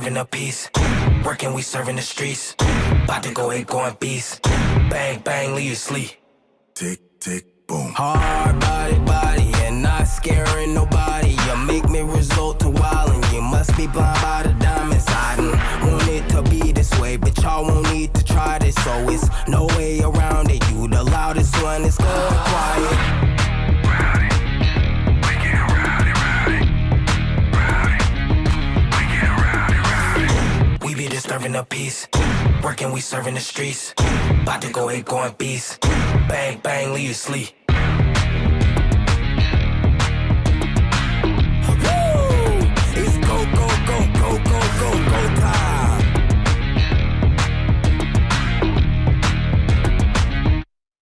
disturbing the peace. Working, we serving the streets. About to go 8 going beast. Bang, bang, leave you sleep. Tick, tick, boom. Hard body, and not scaring nobody. You make me resort to wildin'. You must be blind by the diamonds. I didn't want it to be this way, but y'all won't need to try this. So it's no way around it. You the loudest one, it's good quiet. Disturbing the peace. Working, we serving the streets. About to go 8 going beast. Bang, bang, leave you sleep. Woo! It's go, go, go, go, go, go, go time.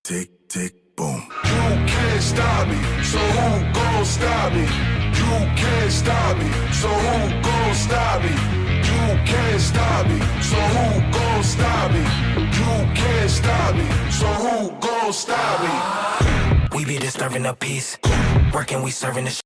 Tick, tick, boom. You can't stop me, so who gon' stop me? You can't stop me, so who gon' stop me? You can't stop me, so who gon' stop me? You can't stop me, so who gon' stop me? We be disturbing the peace. Working, we serving the